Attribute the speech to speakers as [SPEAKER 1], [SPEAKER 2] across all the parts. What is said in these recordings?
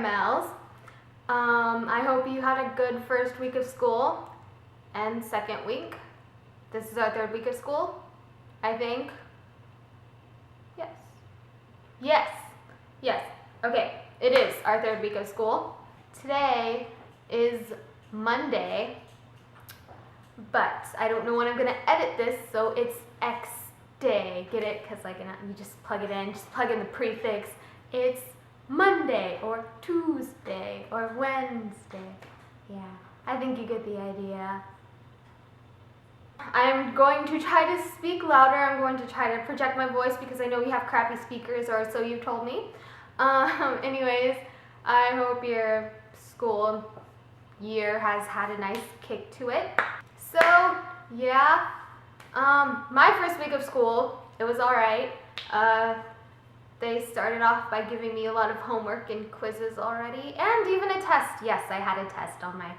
[SPEAKER 1] caramels. I hope you had a good first week of school and second week. This is our third week of school, I think. Yes. Yes. Yes. Okay, it is our third week of school. Today is Monday, but I don't know when I'm gonna edit this, so it's X day. Get it? Because like you just plug it in, just plug in the prefix. It's Monday or Tuesday or Wednesday. Yeah, I think you get the idea. I'm going to try to speak louder. I'm going to try to project my voice because I know you have crappy speakers, or so you've told me. Anyways, I hope your school year has had a nice kick to it. So, yeah, my first week of school, it was alright. They started off by giving me a lot of homework and quizzes already, and even a test. Yes, I had a test on my,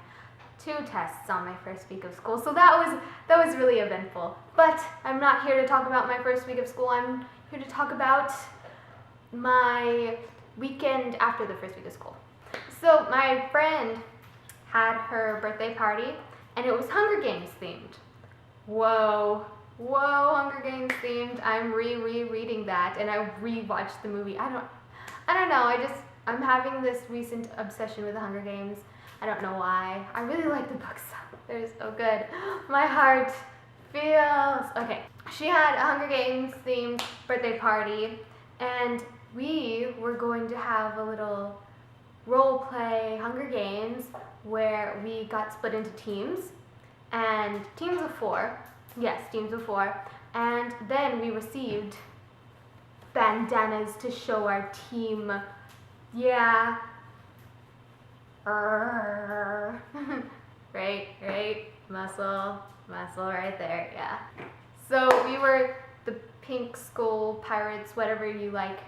[SPEAKER 1] 2 tests on my first week of school, so that was really eventful. But I'm not here to talk about my first week of school. I'm here to talk about my weekend after the first week of school. So my friend had her birthday party, and it was Hunger Games themed. Whoa, Hunger Games themed. I'm rereading that, and I rewatched the movie. I don't know. I'm having this recent obsession with the Hunger Games. I don't know why. I really like the books. They're so good. My heart feels okay. She had a Hunger Games themed birthday party, and we were going to have a little role play Hunger Games where we got split into teams, and teams of 4. Yes, teams of 4. And then we received bandanas to show our team. Yeah. Right. Muscle right there, yeah. So we were the pink skull pirates, whatever you like.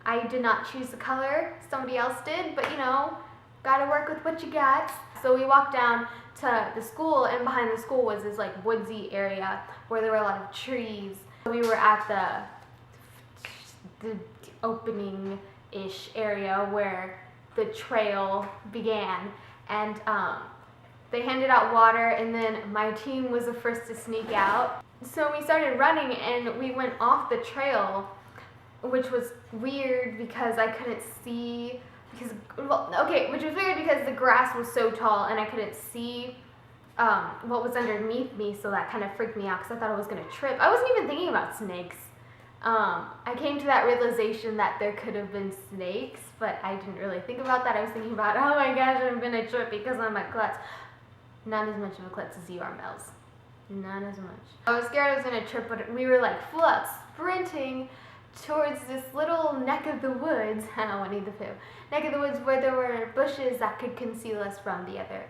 [SPEAKER 1] I did not choose the color, somebody else did, but you know, gotta work with what you got. So we walked down to the school, and behind the school was this like woodsy area where there were a lot of trees. We were at the opening-ish area where the trail began, and they handed out water, and then my team was the first to sneak out. So we started running, and we went off the trail, which was weird because I couldn't see, which was weird because the grass was so tall and I couldn't see what was underneath me, so that kind of freaked me out because I thought I was going to trip. I wasn't even thinking about snakes. I came to that realization that there could have been snakes, but I didn't really think about that. I was thinking about, oh my gosh, I'm going to trip because I'm a klutz. Not as much of a klutz as you are, Mel's. Not as much. I was scared I was going to trip, but we were like sprinting towards this little neck of the woods, Winnie the Pooh, neck of the woods where there were bushes that could conceal us from the other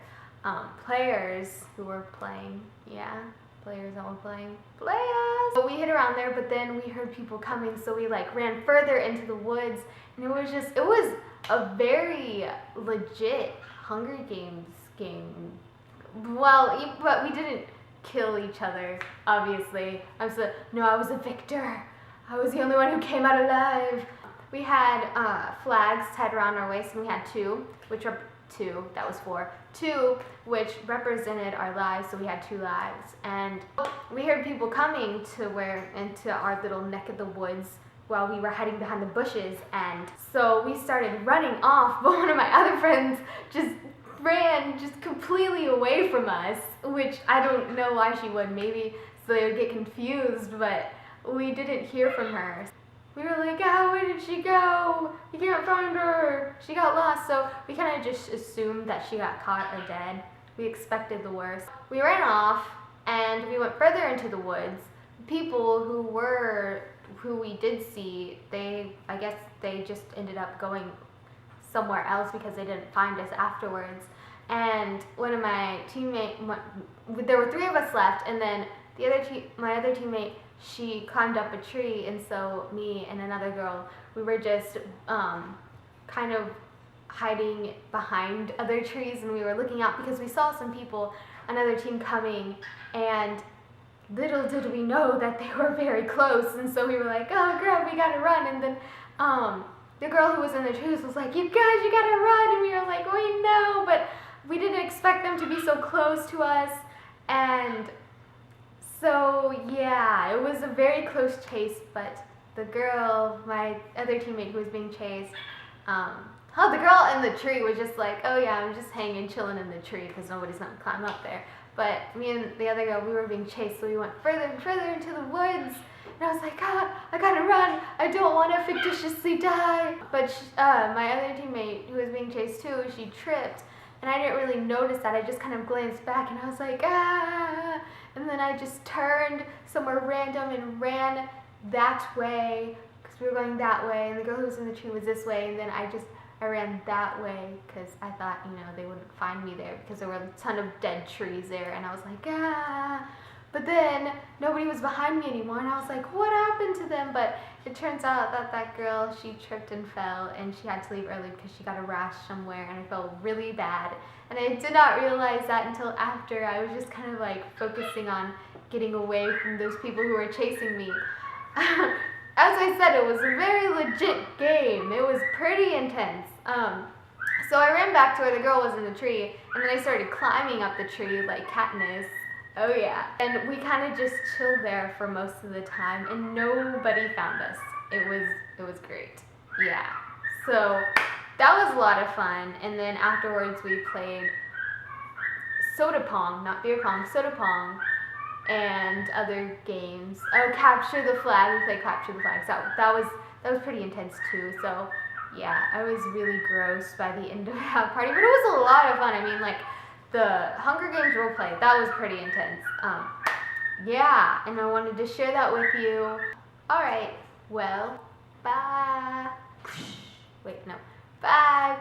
[SPEAKER 1] players who were playing. Yeah, players that were playing. Play us! But we hid around there, but then we heard people coming, so we like ran further into the woods, and it was a very legit Hunger Games game. Well, but we didn't kill each other, obviously. I was a victor. I was the only one who came out alive. We had flags tied around our waist, and we had 2, which are 2, that was 4. 2, which represented our lives, so we had 2 lives. And we heard people coming into our little neck of the woods while we were hiding behind the bushes, and so we started running off, but one of my other friends just ran completely away from us, which I don't know why she would, maybe so they would get confused, but we didn't hear from her. We were like, oh, where did she go? We can't find her. She got lost. So we kind of just assumed that she got caught or dead. We expected the worst. We ran off, and we went further into the woods. People who we did see, I guess they just ended up going somewhere else because they didn't find us afterwards. And one of my teammates, there were 3 of us left, and then my other teammate, she climbed up a tree, and so me and another girl, we were just kind of hiding behind other trees, and we were looking out because we saw some people, another team coming, and little did we know that they were very close, and so we were like, oh crap, we gotta run. And then the girl who was in the trees was like, "You guys, you gotta run," and we were like, "We know," but we didn't expect them to be so close to us, and so yeah, it was a very close chase, but the girl, my other teammate who was being chased, the girl in the tree was just like, "Oh yeah, I'm just hanging, chilling in the tree because nobody's gonna climb up there." But me and the other girl, we were being chased, so we went further and further into the woods. And I was like, I gotta run. I don't want to fictitiously die. But my other teammate who was being chased too, she tripped. And I didn't really notice that. I just kind of glanced back and I was like, ah. And then I just turned somewhere random and ran that way because we were going that way. And the girl who was in the tree was this way. And then I ran that way because I thought, they wouldn't find me there because there were a ton of dead trees there. And I was like, ah. But then nobody was behind me anymore. And I was like, what happened to them? But it turns out that girl, she tripped and fell. And she had to leave early because she got a rash somewhere. And I felt really bad. And I did not realize that until after. I was just kind of like focusing on getting away from those people who were chasing me. As I said, it was a very legit game. It was pretty intense. So I ran back to where the girl was in the tree, and then I started climbing up the tree like Katniss. Oh yeah. And we kind of just chilled there for most of the time, and nobody found us. It was great. Yeah. So that was a lot of fun. And then afterwards we played soda pong, not beer pong, soda pong. And other games. Oh, capture the flag. We played capture the flag. So that was pretty intense too. So yeah, I was really gross by the end of that party, but it was a lot of fun. I mean, like the Hunger Games role play, that was pretty intense. Yeah, and I wanted to share that with you. All right. Well, bye. Wait, no. Bye.